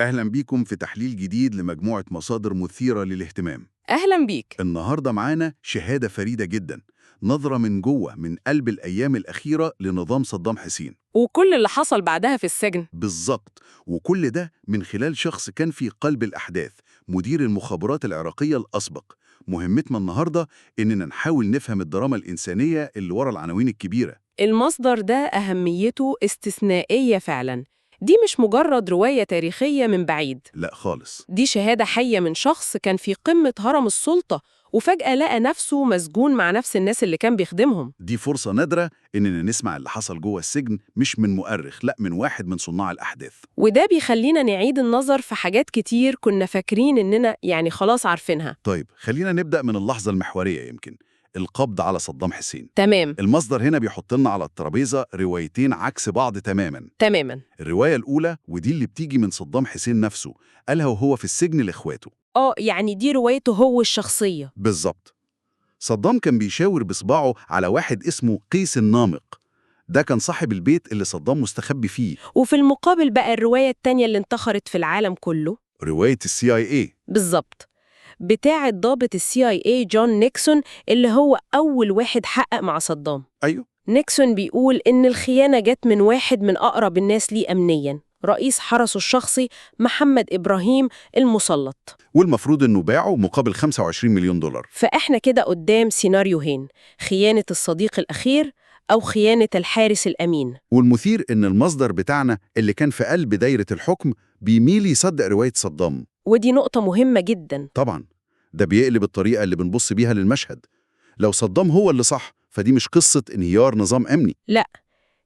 أهلا بيكم في تحليل جديد لمجموعة مصادر مثيرة للاهتمام. أهلا بيك. النهاردة معانا شهادة فريدة جدا، نظرة من جوه من قلب الأيام الأخيرة لنظام صدام حسين. وكل اللي حصل بعدها في السجن. بالظبط، وكل ده من خلال شخص كان في قلب الأحداث، مدير المخابرات العراقية الأسبق. مهمتنا النهاردة إننا نحاول نفهم الدراما الإنسانية اللي ورا العناوين الكبيرة. المصدر ده أهميته استثنائية فعلا. دي مش مجرد رواية تاريخية من بعيد، لا خالص. دي شهادة حية من شخص كان في قمة هرم السلطة وفجأة لقى نفسه مسجون مع نفس الناس اللي كان بيخدمهم. دي فرصة نادرة إننا نسمع اللي حصل جوه السجن، مش من مؤرخ، لا من واحد من صناع الأحداث. وده بيخلينا نعيد النظر في حاجات كتير كنا فاكرين إننا خلاص عارفينها. طيب خلينا نبدأ من اللحظة المحورية، يمكن القبض على صدام حسين. تمام. المصدر هنا بيحط لنا على الترابيزة روايتين عكس بعض تماما. الرواية الأولى ودي اللي بتيجي من صدام حسين نفسه، قالها وهو في السجن لإخواته. دي روايته هو الشخصية. بالظبط. صدام كان بيشاور بصباعه على واحد اسمه قيس النامق، ده كان صاحب البيت اللي صدام مستخبي فيه. وفي المقابل بقى الرواية التانية اللي انتشرت في العالم كله، رواية CIA. بالظبط، بتاعة ضابط CIA جون نيكسون اللي هو أول واحد حقق مع صدام. أيوه. نيكسون بيقول إن الخيانة جت من واحد من أقرب الناس ليه أمنياً، رئيس حرسه الشخصي محمد إبراهيم المسلط، والمفروض إنه باعه مقابل 25 مليون دولار. فإحنا كده قدام سيناريوهين: خيانة الصديق الأخير أو خيانة الحارس الأمين. والمثير إن المصدر بتاعنا اللي كان في قلب دايرة الحكم بيميل يصدق رواية صدام. ودي نقطة مهمة جداً. طبعاً، ده بيقلب الطريقة اللي بنبص بيها للمشهد. لو صدام هو اللي صح، فدي مش قصة انهيار نظام أمني. لا،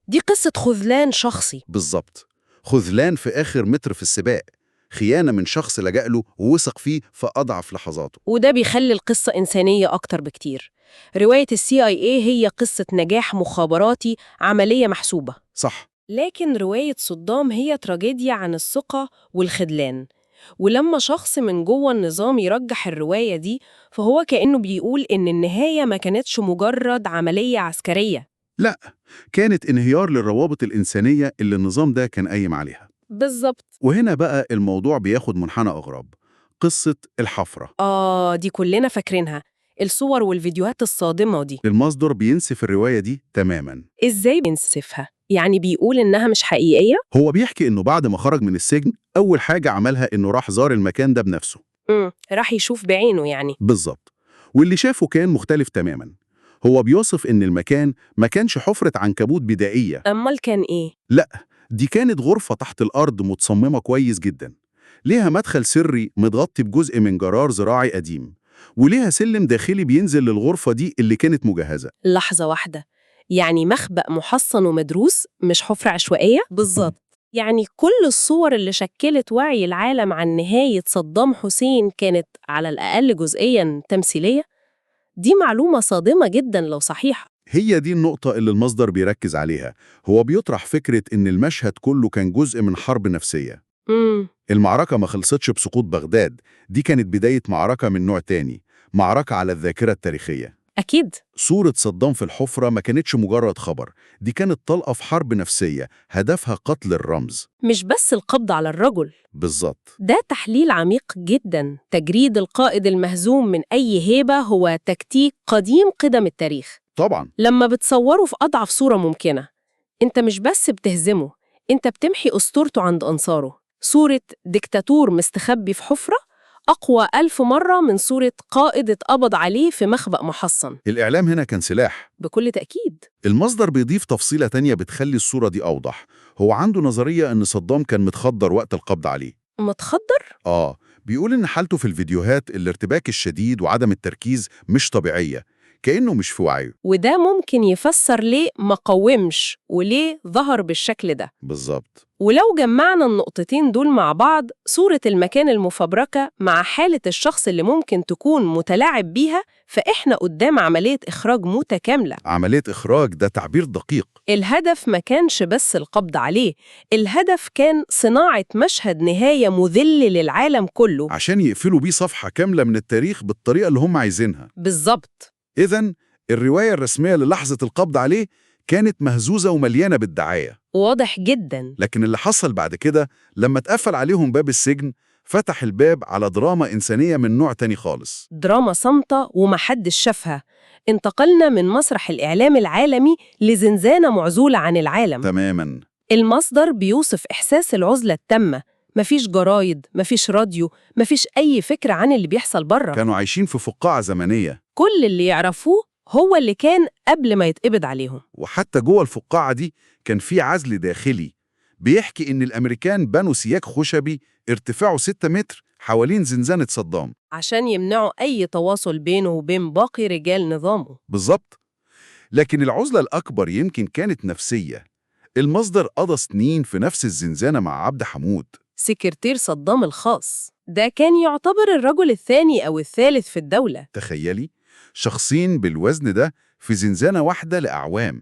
دي قصة خذلان شخصي. بالظبط، خذلان في آخر متر في السباق، خيانة من شخص لجأ له ووثق فيه في أضعف لحظاته. وده بيخلي القصة إنسانية أكتر بكتير. رواية CIA هي قصة نجاح مخابراتي، عملية محسوبة. صح. لكن رواية صدام هي تراجيديا عن الثقة والخذلان. ولما شخص من جوه النظام يرجح الرواية دي، فهو كأنه بيقول إن النهاية ما كانتش مجرد عملية عسكرية. لا، كانت انهيار للروابط الإنسانية اللي النظام ده كان قايم عليها. بالظبط. وهنا بقى الموضوع بياخد منحنى أغرب، قصة الحفرة. دي كلنا فاكرينها، الصور والفيديوهات الصادمة دي. المصدر بينسف الرواية دي تماماً. إزاي بينسفها؟ بيقول إنها مش حقيقية؟ هو بيحكي إنه بعد ما خرج من السجن أول حاجة عملها إنه راح زار المكان ده بنفسه. راح يشوف بعينه بالظبط. واللي شافه كان مختلف تماماً. هو بيوصف إن المكان ما كانش حفرة عنكبوت بدائية. أمال كان إيه؟ لا، دي كانت غرفة تحت الأرض متصممة كويس جداً، ليها مدخل سري متغطي بجزء من جرار زراعي قديم، وليها سلم داخلي بينزل للغرفة دي اللي كانت مجهزة. لحظة واحدة، مخبأ محصن ومدروس، مش حفرة عشوائية؟ بالظبط. كل الصور اللي شكلت وعي العالم عن نهاية صدام حسين كانت على الأقل جزئياً تمثيلية؟ دي معلومة صادمة جداً لو صحيحة. هي دي النقطة اللي المصدر بيركز عليها. هو بيطرح فكرة إن المشهد كله كان جزء من حرب نفسية. المعركة ما خلصتش بسقوط بغداد، دي كانت بداية معركة من نوع تاني، معركة على الذاكرة التاريخية. أكيد. صورة صدام في الحفرة ما كانتش مجرد خبر، دي كانت طلقة في حرب نفسية هدفها قتل الرمز، مش بس القبض على الرجل. بالظبط. ده تحليل عميق جداً. تجريد القائد المهزوم من أي هيبة هو تكتيك قديم قدم التاريخ. طبعاً. لما بتصوره في أضعف صورة ممكنة، أنت مش بس بتهزمه، أنت بتمحي أسطورته عند أنصاره. صورة ديكتاتور مستخبي في حفرة أقوى 1000 مرة من صورة قائد اتقبض عليه في مخبأ محصن. الإعلام هنا كان سلاح. بكل تأكيد. المصدر بيضيف تفصيلة تانية بتخلي الصورة دي أوضح. هو عنده نظرية إن صدام كان متخدر وقت القبض عليه. متخدر؟ بيقول إن حالته في الفيديوهات الارتباك الشديد وعدم التركيز مش طبيعية، كأنه مش في وعيه. وده ممكن يفسر ليه ما قومش وليه ظهر بالشكل ده. بالظبط. ولو جمعنا النقطتين دول مع بعض، صورة المكان المفبركة مع حالة الشخص اللي ممكن تكون متلاعب بيها، فإحنا قدام عملية إخراج متكاملة. عملية إخراج ده تعبير دقيق. الهدف ما كانش بس القبض عليه، الهدف كان صناعة مشهد نهاية مذل للعالم كله عشان يقفلوا بيه صفحة كاملة من التاريخ بالطريقة اللي هم عايزينها. بالظبط. إذن الرواية الرسمية للحظة القبض عليه كانت مهزوزة ومليانة بالدعاية. واضح جدا. لكن اللي حصل بعد كده لما اتقفل عليهم باب السجن فتح الباب على دراما إنسانية من نوع تاني خالص. دراما صامتة ومحدش شافها. انتقلنا من مسرح الإعلام العالمي لزنزانة معزولة عن العالم. تماماً. المصدر بيوصف إحساس العزلة التامة. مفيش جرايد، مفيش راديو، مفيش أي فكرة عن اللي بيحصل بره. كانوا عايشين في فقاعة زمنية، كل اللي يعرفوه هو اللي كان قبل ما يتقبض عليهم. وحتى جوه الفقاعة دي كان في عزل داخلي بيحكي إن الأمريكان بنوا سياج خشبي ارتفاعه 6 متر حوالين زنزانة صدام. عشان يمنعوا أي تواصل بينه وبين باقي رجال نظامه. بالظبط. لكن العزلة الأكبر يمكن كانت نفسية. المصدر قضى سنين في نفس الزنزانة مع عبد حمود، سكرتير صدام الخاص. ده كان يعتبر الرجل الثاني أو الثالث في الدولة. تخيلي شخصين بالوزن ده في زنزانة واحدة لأعوام،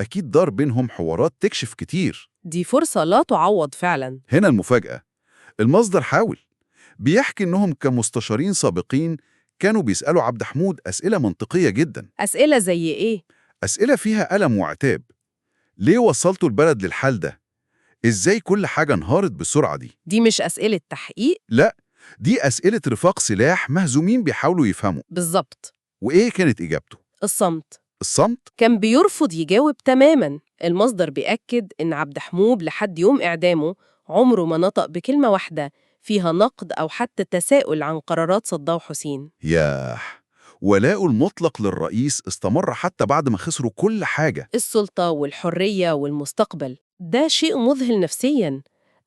أكيد دار بينهم حوارات تكشف كتير. دي فرصة لا تعوض فعلا. هنا المفاجأة، المصدر بيحكي إنهم كمستشارين سابقين كانوا بيسألوا عبد حمود أسئلة منطقية جدا. أسئلة زي إيه؟ أسئلة فيها ألم وعتاب. ليه وصلتوا البلد للحال ده؟ إزاي كل حاجة انهارت بالسرعة دي؟ دي مش أسئلة تحقيق؟ لا، دي أسئلة رفاق سلاح مهزومين بيحاولوا يفهموا. بالظبط. وإيه كانت إجابته؟ الصمت. الصمت؟ كان بيرفض يجاوب تماما. المصدر بيأكد إن عبد حمود لحد يوم إعدامه عمره ما نطق بكلمة واحدة فيها نقد أو حتى تساؤل عن قرارات صدام حسين. ياه، ولاؤه المطلق للرئيس استمر حتى بعد ما خسروا كل حاجة. السلطة والحرية والمستقبل. ده شيء مذهل نفسياً.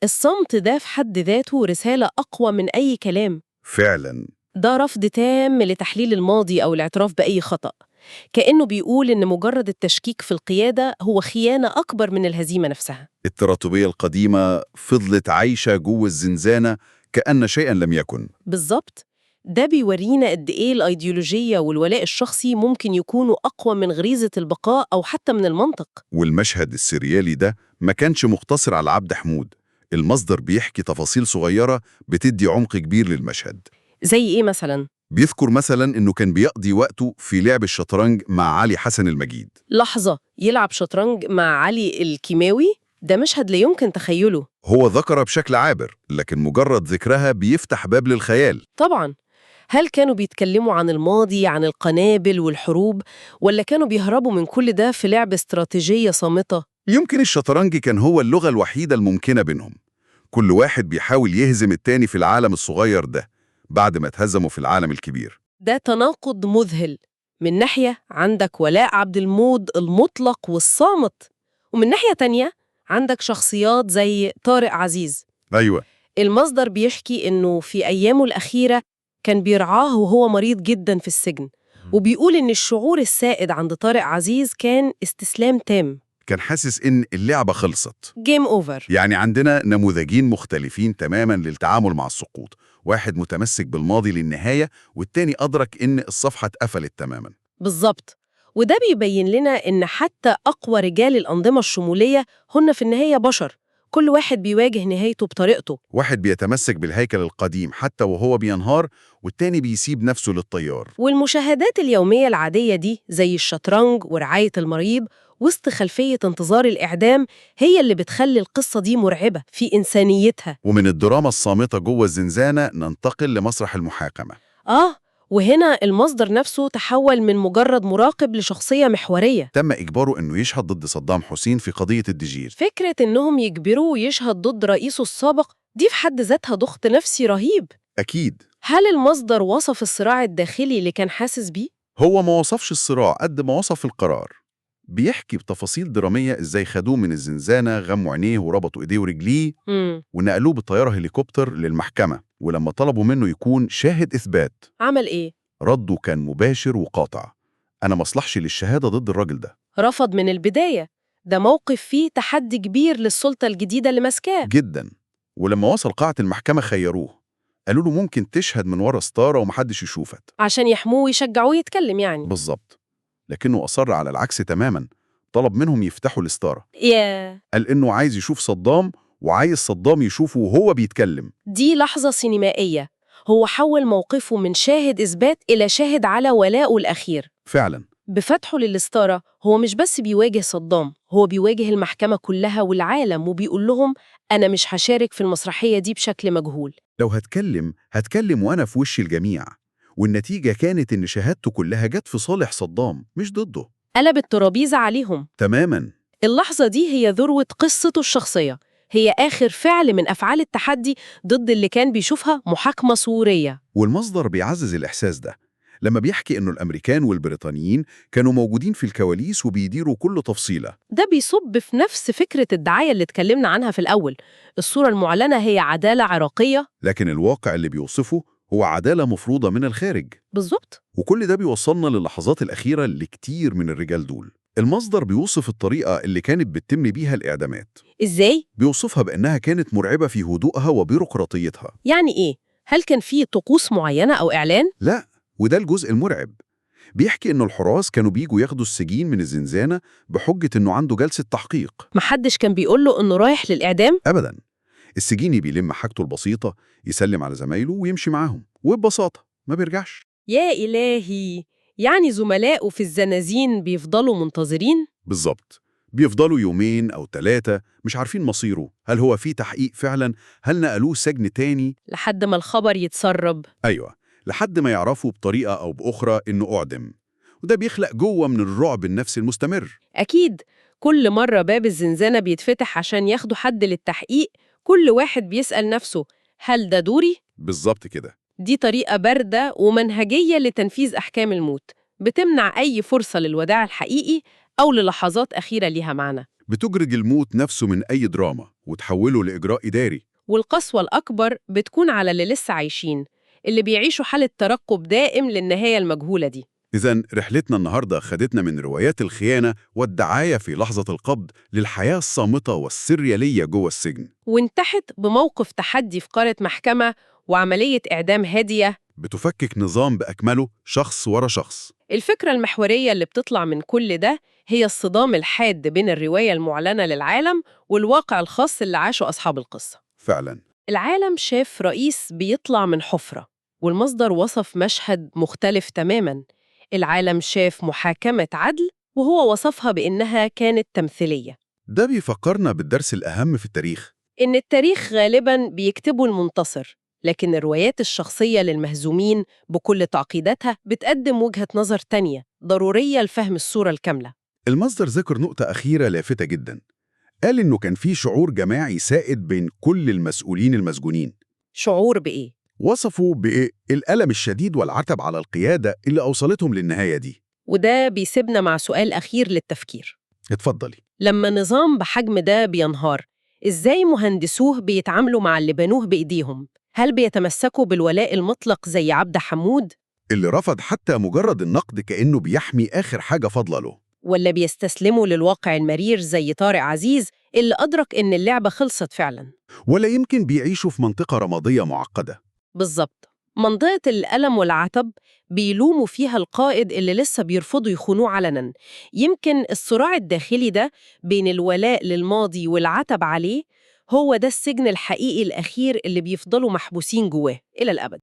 الصمت ده في حد ذاته رسالة أقوى من أي كلام. فعلا. ده رفض تام لتحليل الماضي أو الاعتراف بأي خطأ. كأنه بيقول إن مجرد التشكيك في القيادة هو خيانة أكبر من الهزيمة نفسها. التراتبية القديمة فضلت عايشة جوه الزنزانة كأن شيئا لم يكن. بالظبط. ده بيورينا قد إيه الأيديولوجية والولاء الشخصي ممكن يكونوا أقوى من غريزة البقاء أو حتى من المنطق. والمشهد السريالي ده ما كانش مقتصر على عبد حمود. المصدر بيحكي تفاصيل صغيرة بتدي عمق كبير للمشهد. زي إيه مثلاً؟ بيذكر مثلا إنه كان بيقضي وقته في لعب الشطرنج مع علي حسن المجيد. لحظة، يلعب شطرنج مع علي الكيماوي؟ ده مشهد لا يمكن تخيله. هو ذكرها بشكل عابر، لكن مجرد ذكرها بيفتح باب للخيال. طبعاً. هل كانوا بيتكلموا عن الماضي، عن القنابل والحروب، ولا كانوا بيهربوا من كل ده في لعب استراتيجية صامتة؟ يمكن الشطرنج كان هو اللغة الوحيدة الممكنة بينهم. كل واحد بيحاول يهزم التاني في العالم الصغير ده بعد ما اتهزموا في العالم الكبير. ده تناقض مذهل. من ناحية عندك ولاء عبد المود المطلق والصامت، ومن ناحية تانية عندك شخصيات زي طارق عزيز. أيوة. المصدر بيحكي إنه في أيامه الأخيرة كان بيرعاه وهو مريض جدا في السجن، وبيقول إن الشعور السائد عند طارق عزيز كان استسلام تام. كان حاسس إن اللعبة خلصت. جيم أوفر. يعني عندنا نموذجين مختلفين تماماً للتعامل مع السقوط، واحد متمسك بالماضي للنهاية والتاني أدرك إن الصفحة اتقفلت تماماً. بالظبط. وده بيبين لنا إن حتى أقوى رجال الأنظمة الشمولية هن في النهاية بشر، كل واحد بيواجه نهايته بطريقته. واحد بيتمسك بالهيكل القديم حتى وهو بينهار، والتاني بيسيب نفسه للطيار. والمشاهدات اليومية العادية دي زي الشطرنج ورعاية المريض وسط خلفية انتظار الإعدام هي اللي بتخلي القصة دي مرعبة في إنسانيتها. ومن الدراما الصامتة جوه الزنزانة ننتقل لمسرح المحاكمة. وهنا المصدر نفسه تحول من مجرد مراقب لشخصية محورية. تم إجباره إنه يشهد ضد صدام حسين في قضية الدجير. فكرة إنهم يجبروه يشهد ضد رئيسه السابق دي في حد ذاتها ضغط نفسي رهيب. أكيد. هل المصدر وصف الصراع الداخلي اللي كان حاسس بيه؟ هو ما وصفش الصراع قد ما وصف القرار. بيحكي بتفاصيل درامية إزاي خدوه من الزنزانة، غموا عينيه وربطوا إيديه ورجليه ونقلوه بالطيارة هليكوبتر للمحكمة، ولما طلبوا منه يكون شاهد إثبات عمل إيه؟ رده كان مباشر وقاطع. أنا مصلحش للشهادة ضد الراجل ده. رفض من البداية. ده موقف فيه تحدي كبير للسلطة الجديدة اللي ماسكاه. جدا. ولما وصل قاعة المحكمة خيروه، قالوا له ممكن تشهد من ورا ستارة ومحدش يشوفك، عشان يحموه ويشجعوه يتكلم يعني. بالظبط. لكنه أصر على العكس تماما، طلب منهم يفتحوا الستارة. قال إنه عايز يشوف صدام وعايز صدام يشوفه وهو بيتكلم. دي لحظة سينمائية. هو حول موقفه من شاهد إثبات إلى شاهد على ولاءه الأخير. فعلا. بفتحه للستارة هو مش بس بيواجه صدام، هو بيواجه المحكمة كلها والعالم وبيقول لهم أنا مش هشارك في المسرحية دي بشكل مجهول. لو هتكلم وأنا في وش الجميع. والنتيجة كانت إن شهادته كلها جت في صالح صدام مش ضده. قلب الترابيزة عليهم. تماماً. اللحظة دي هي ذروة قصته الشخصية، هي آخر فعل من أفعال التحدي ضد اللي كان بيشوفها محاكمة صورية. والمصدر بيعزز الإحساس ده لما بيحكي إنه الأمريكان والبريطانيين كانوا موجودين في الكواليس وبيديروا كل تفصيلة. ده بيصب في نفس فكرة الدعاية اللي اتكلمنا عنها في الأول. الصورة المعلنة هي عدالة عراقية. لكن الواقع اللي بيوصفه هو عدالة مفروضة من الخارج. بالظبط. وكل ده بيوصلنا للحظات الأخيرة لكتير من الرجال دول. المصدر بيوصف الطريقة اللي كانت بتتم بيها الإعدامات. إزاي؟ بيوصفها بأنها كانت مرعبة في هدوءها وبيروقراطيتها. يعني إيه؟ هل كان في طقوس معينة أو إعلان؟ لا، وده الجزء المرعب. بيحكي إنه الحراس كانوا بيجوا ياخدوا السجين من الزنزانة بحجة إنه عنده جلسة تحقيق. محدش كان بيقوله إنه رايح للإعدام؟ أبداً. السجيني بيلم حاجته البسيطة، يسلم على زمايله ويمشي معاهم، وببساطة ما بيرجعش. يا إلهي، يعني زملائه في الزنازين بيفضلوا منتظرين؟ بالظبط. بيفضلوا يومين أو 3 مش عارفين مصيره، هل هو في تحقيق فعلاً؟ هل نقلوه سجن تاني؟ لحد ما الخبر يتسرب. أيوة، لحد ما يعرفوا بطريقة أو بأخرى إنه أعدم. وده بيخلق جوه من الرعب النفسي المستمر. أكيد، كل مرة باب الزنزانة بيتفتح عشان ياخدوا حد للتحقيق، كل واحد بيسأل نفسه هل ده دوري؟ بالظبط كده. دي طريقة باردة ومنهجية لتنفيذ أحكام الموت، بتمنع أي فرصة للوداع الحقيقي أو للحظات أخيرة ليها معنى. بتجرد الموت نفسه من أي دراما وتحوله لإجراء إداري. والقسوة الأكبر بتكون على اللي لسه عايشين، اللي بيعيشوا حالة ترقب دائم للنهاية المجهولة دي. إذن رحلتنا النهاردة خدتنا من روايات الخيانة والدعاية في لحظة القبض للحياة الصامتة والسريالية جوه السجن. وانتهت بموقف تحدي في قارة محكمة وعملية إعدام هادية. بتفكك نظام بأكمله شخص ورا شخص. الفكرة المحورية اللي بتطلع من كل ده هي الصدام الحاد بين الرواية المعلنة للعالم والواقع الخاص اللي عاشه أصحاب القصة. فعلاً. العالم شاف رئيس بيطلع من حفرة، والمصدر وصف مشهد مختلف تماماً. العالم شاف محاكمة عدل، وهو وصفها بإنها كانت تمثيلية. ده بيفكرنا بالدرس الأهم في التاريخ. إن التاريخ غالباً بيكتبه المنتصر، لكن الروايات الشخصية للمهزومين بكل تعقيداتها بتقدم وجهة نظر تانية ضرورية لفهم الصورة الكاملة. المصدر ذكر نقطة أخيرة لافتة جداً. قال إنه كان في شعور جماعي سائد بين كل المسؤولين المسجونين. شعور بإيه؟ وصفوا بالألم الشديد والعتب على القيادة اللي أوصلتهم للنهاية دي. وده بيسيبنا مع سؤال أخير للتفكير. اتفضلي. لما نظام بحجم ده بينهار، إزاي مهندسوه بيتعاملوا مع اللي بنوه بإيديهم؟ هل بيتمسكوا بالولاء المطلق زي عبد حمود؟ اللي رفض حتى مجرد النقد كأنه بيحمي آخر حاجة فاضلة له. ولا بيستسلموا للواقع المرير زي طارق عزيز اللي أدرك إن اللعبة خلصت فعلاً؟ ولا يمكن بيعيشوا في منطقة رمادية معقدة. بالظبط، منطقة الألم والعتب بيلوموا فيها القائد اللي لسه بيرفضوا يخونوه علناً. يمكن الصراع الداخلي ده بين الولاء للماضي والعتب عليه هو ده السجن الحقيقي الأخير اللي بيفضلوا محبوسين جواه إلى الأبد.